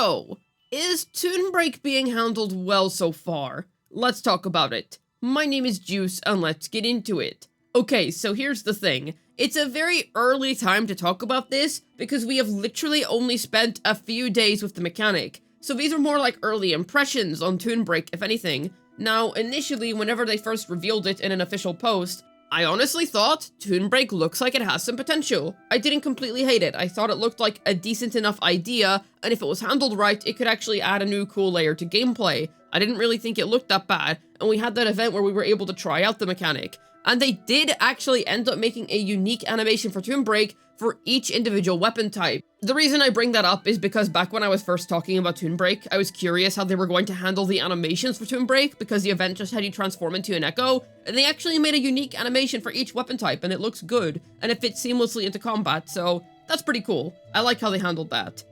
So, is Toon Break being handled well so far? Let's talk about it. My name is Juice, and let's get into it. Okay, so here's the thing. It's a very early time to talk about this, because we have literally only spent a few days with the mechanic. So these are more like early impressions on Toon Break, if anything. Now, initially, whenever they first revealed it in an official post, I honestly thought Toon Break looks like it has some potential. I didn't completely hate it. I thought it looked like a decent enough idea, and if it was handled right, it could actually add a new cool layer to gameplay. I didn't really think it looked that bad, and we had that event where we were able to try out the mechanic. And they did actually end up making a unique animation for Toon Break for each individual weapon type. The reason I bring that up is because back when I was first talking about Toon Break, I was curious how they were going to handle the animations for Toon Break, because the event just had you transform into an echo, and they actually made a unique animation for each weapon type, and it looks good, and it fits seamlessly into combat, so that's pretty cool. I like how they handled that.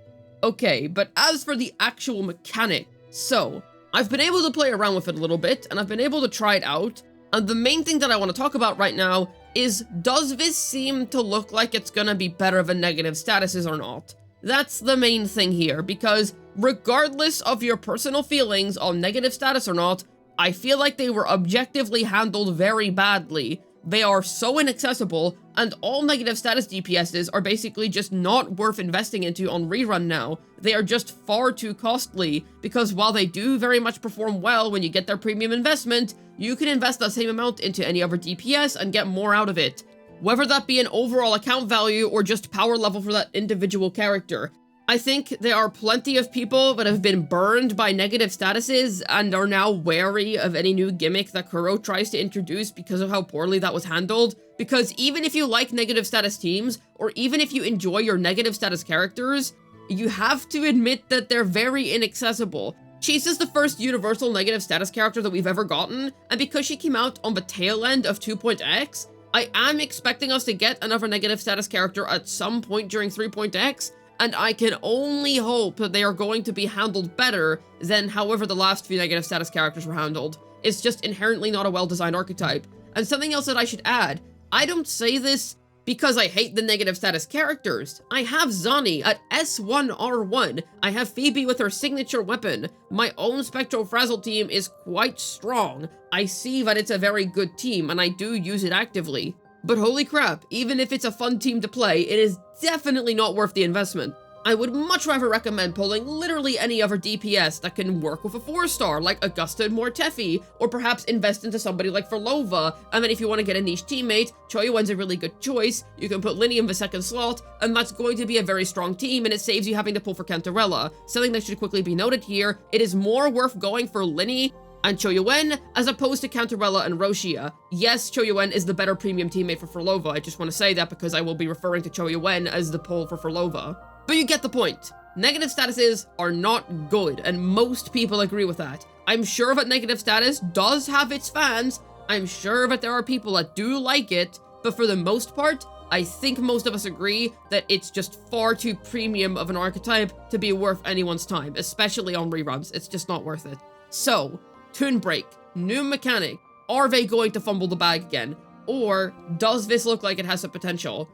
Okay, but as for the actual mechanic, so I've been able to play around with it a little bit, and I've been able to try it out, and the main thing that I want to talk about right now is, does this seem to look like it's gonna be better than negative statuses or not? That's the main thing here, because regardless of your personal feelings on negative status or not, I feel like they were objectively handled very badly. They are so inaccessible, and all negative status DPSs are basically just not worth investing into on rerun now. They are just far too costly, because while they do very much perform well when you get their premium investment, you can invest that same amount into any other DPS and get more out of it. Whether that be an overall account value or just power level for that individual character. I think there are plenty of people that have been burned by negative statuses and are now wary of any new gimmick that Kuro tries to introduce because of how poorly that was handled. Because even if you like negative status teams, or even if you enjoy your negative status characters, you have to admit that they're very inaccessible. Chase is the first universal negative status character that we've ever gotten, and because she came out on the tail end of 2.x, I am expecting us to get another negative status character at some point during 3.x, and I can only hope that they are going to be handled better than however the last few negative status characters were handled. It's just inherently not a well-designed archetype. And something else that I should add, I don't say this because I hate the negative status characters. I have Zani at S1R1. I have Phoebe with her signature weapon. My own Spectral Frazzle team is quite strong. I see that it's a very good team, and I do use it actively. But holy crap, even if it's a fun team to play, it is definitely not worth the investment. I would much rather recommend pulling literally any other DPS that can work with a 4-star, like Augusta and Mortefi, or perhaps invest into somebody like Ferlova, and then if you want to get a niche teammate, Choyuen's a really good choice. You can put lynae in the second slot, and that's going to be a very strong team, and it saves you having to pull for Cantarella. Something that should quickly be noted here, it is more worth going for lynae and Choyuen, as opposed to Cantarella and Roshia. Yes, Choyuen is the better premium teammate for Ferlova. I just want to say that because I will be referring to Choyuen as the pull for Ferlova. But you get the point. Negative statuses are not good, and most people agree with that. I'm sure that negative status does have its fans. I'm sure that there are people that do like it, but for the most part, I think most of us agree that it's just far too premium of an archetype to be worth anyone's time, especially on reruns. It's just not worth it. So, Toon Break, new mechanic. Are they going to fumble the bag again? Or does this look like it has some potential?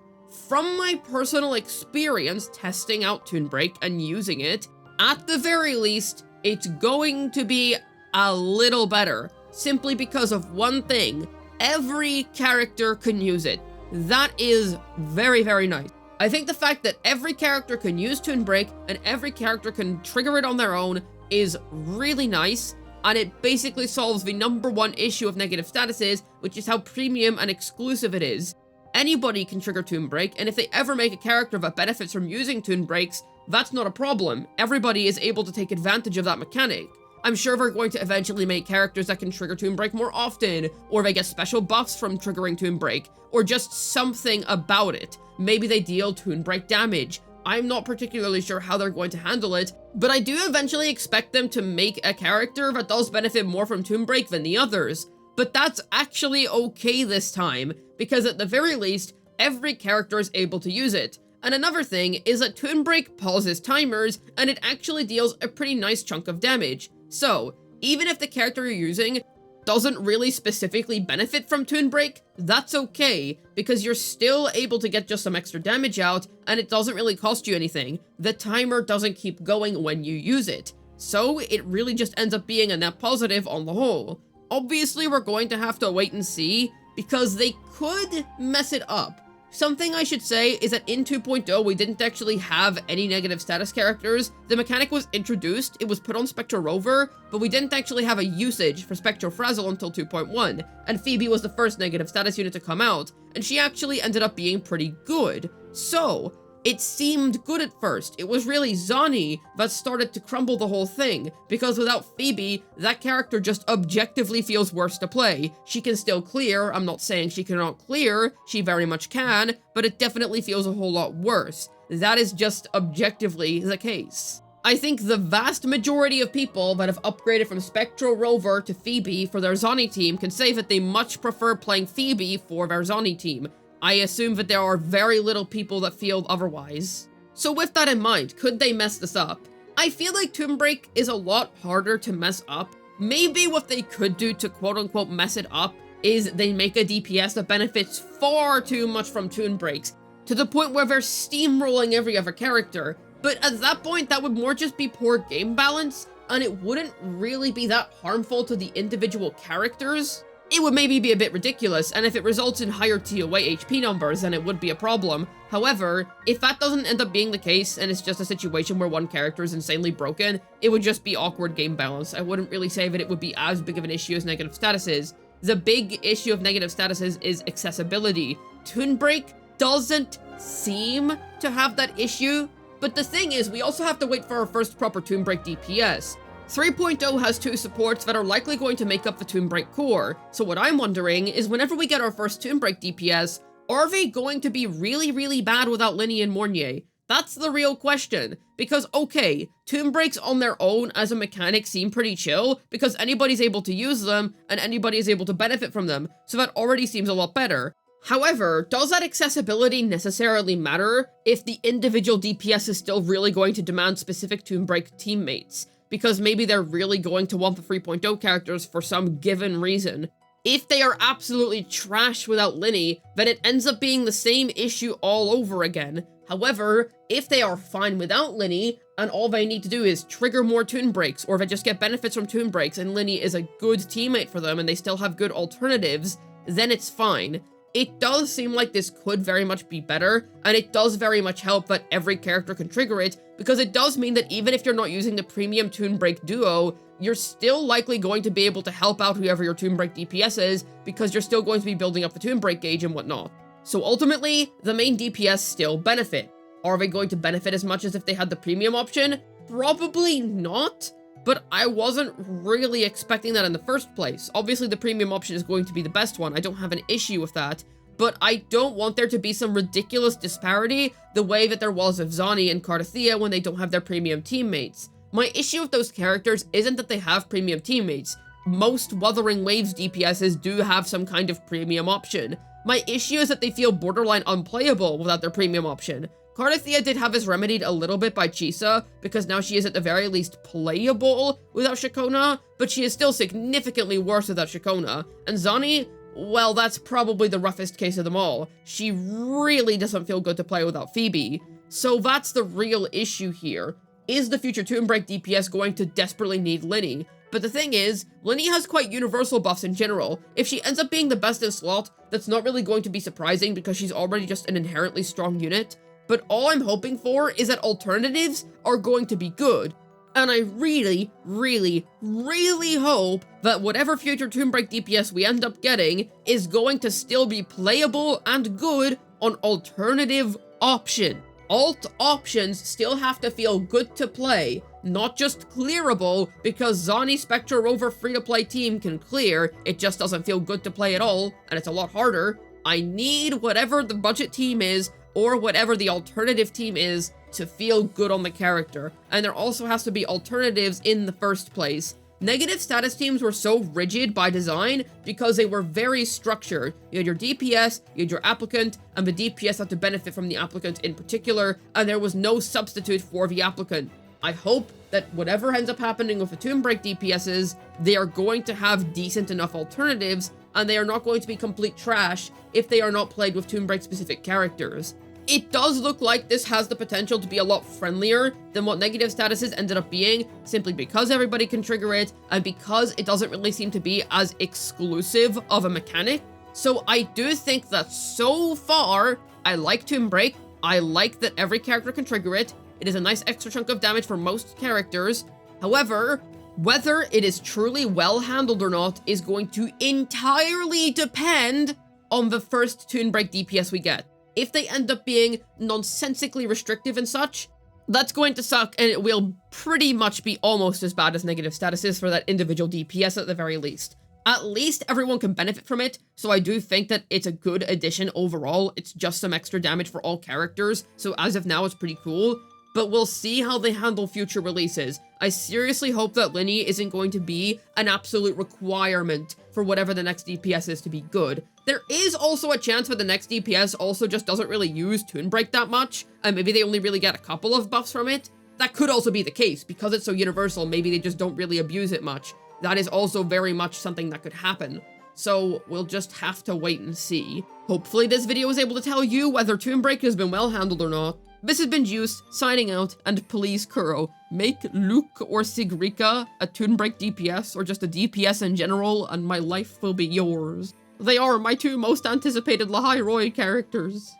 From my personal experience testing out Toon Break and using it, at the very least, it's going to be a little better. Simply because of one thing, every character can use it. That is very, very nice. I think the fact that every character can use Toon Break and every character can trigger it on their own is really nice. And it basically solves the #1 issue of negative statuses, which is how premium and exclusive it is. Anybody can trigger Toon Break, and if they ever make a character that benefits from using Toon Breaks, that's not a problem. Everybody is able to take advantage of that mechanic. I'm sure they're going to eventually make characters that can trigger Toon Break more often, or they get special buffs from triggering Toon Break, or just something about it. Maybe they deal Toon Break damage. I'm not particularly sure how they're going to handle it, but I do eventually expect them to make a character that does benefit more from Toon Break than the others. But that's actually okay this time, because at the very least, every character is able to use it. And another thing is that Toon Break pauses timers, and it actually deals a pretty nice chunk of damage. So, even if the character you're using doesn't really specifically benefit from Toon Break, that's okay, because you're still able to get just some extra damage out, and it doesn't really cost you anything. The timer doesn't keep going when you use it. So it really just ends up being a net positive on the whole. Obviously, we're going to have to wait and see, because they could mess it up. Something I should say is that in 2.0, we didn't actually have any negative status characters. The mechanic was introduced, it was put on Spectral Rover, but we didn't actually have a usage for Spectral Frazzle until 2.1, and Phoebe was the first negative status unit to come out, and she actually ended up being pretty good. So, it seemed good at first. It was really Zani that started to crumble the whole thing, because without Phoebe, that character just objectively feels worse to play. She can still clear, I'm not saying she cannot clear, she very much can, but it definitely feels a whole lot worse. That is just objectively the case. I think the vast majority of people that have upgraded from Spectral Rover to Phoebe for their Zani team can say that they much prefer playing Phoebe for their Zani team. I assume that there are very little people that feel otherwise. So with that in mind, could they mess this up? I feel like Toon Break is a lot harder to mess up. Maybe what they could do to quote-unquote mess it up is they make a DPS that benefits far too much from Toon Breaks, to the point where they're steamrolling every other character. But at that point, that would more just be poor game balance, and it wouldn't really be that harmful to the individual characters. It would maybe be a bit ridiculous, and if it results in higher TOA HP numbers, then it would be a problem. However, if that doesn't end up being the case, and it's just a situation where one character is insanely broken, it would just be awkward game balance. I wouldn't really say that it would be as big of an issue as negative statuses. The big issue of negative statuses is accessibility. Toon Break doesn't seem to have that issue, but the thing is, we also have to wait for our first proper Toon Break DPS. 3.0 has two supports that are likely going to make up the Toon Break core, so what I'm wondering is whenever we get our first Toon Break DPS, are they going to be really bad without lynae and Mornier? That's the real question, because okay, Toon Breaks on their own as a mechanic seem pretty chill, because anybody's able to use them, and anybody is able to benefit from them, so that already seems a lot better. However, does that accessibility necessarily matter if the individual DPS is still really going to demand specific Toon Break teammates? Because maybe they're really going to want the 3.0 characters for some given reason. If they are absolutely trash without lynae, then it ends up being the same issue all over again. However, if they are fine without lynae, and all they need to do is trigger more Toon Breaks, or they just get benefits from Toon Breaks and lynae is a good teammate for them and they still have good alternatives, then it's fine. It does seem like this could very much be better, and it does very much help that every character can trigger it, because it does mean that even if you're not using the premium Toon Break duo, you're still likely going to be able to help out whoever your Toon Break DPS is, because you're still going to be building up the Toon Break gauge and whatnot. So ultimately, the main DPS still benefit. Are they going to benefit as much as if they had the premium option? Probably not. But I wasn't really expecting that in the first place. Obviously, the premium option is going to be the best one. I don't have an issue with that. But I don't want there to be some ridiculous disparity the way that there was with Zani and Cardathea when they don't have their premium teammates. My issue with those characters isn't that they have premium teammates. Most Wuthering Waves DPSs do have some kind of premium option. My issue is that they feel borderline unplayable without their premium option. Cardathea did have this remedied a little bit by Chisa, because now she is at the very least playable without Shakona, but she is still significantly worse without Shakona. And Zani, well, that's probably the roughest case of them all. She really doesn't feel good to play without Phoebe. So that's the real issue here. Is the future Toon Break DPS going to desperately need lynae? But the thing is, lynae has quite universal buffs in general. If she ends up being the best in slot, that's not really going to be surprising because she's already just an inherently strong unit. But all I'm hoping for is that alternatives are going to be good. And I really hope that whatever future Toon Break DPS we end up getting is going to still be playable and good on alternative option. Alt options still have to feel good to play, not just clearable, because Zani Spectral Rover free-to-play team can clear, it just doesn't feel good to play at all, and it's a lot harder. I need whatever the budget team is, or whatever the alternative team is, to feel good on the character. And there also has to be alternatives in the first place. Negative status teams were so rigid by design because they were very structured. You had your DPS, you had your applicant, and the DPS had to benefit from the applicant in particular, and there was no substitute for the applicant. I hope that whatever ends up happening with the Toon Break DPSs, they are going to have decent enough alternatives, and they are not going to be complete trash if they are not played with Toon Break specific characters. It does look like this has the potential to be a lot friendlier than what negative statuses ended up being, simply because everybody can trigger it, and because it doesn't really seem to be as exclusive of a mechanic. So I do think that so far, I like Toon Break. I like that every character can trigger it. It is a nice extra chunk of damage for most characters. However, whether it is truly well handled or not is going to entirely depend on the first Toon Break DPS we get. If they end up being nonsensically restrictive and such, that's going to suck, and it will pretty much be almost as bad as negative statuses for that individual DPS at the very least. At least everyone can benefit from it, so I do think that it's a good addition overall. It's just some extra damage for all characters, so as of now it's pretty cool. But we'll see how they handle future releases. I seriously hope that lynae isn't going to be an absolute requirement for whatever the next DPS is to be good. There is also a chance that the next DPS also just doesn't really use Toon Break that much, and maybe they only really get a couple of buffs from it. That could also be the case. Because it's so universal, maybe they just don't really abuse it much. That is also very much something that could happen. So we'll just have to wait and see. Hopefully this video was able to tell you whether Toon Break has been well handled or not. This has been Juice, signing out, and please, Kuro, make Luke or Sigrika a Toon Break DPS, or just a DPS in general, and my life will be yours. They are my two most anticipated Lahai Roy characters.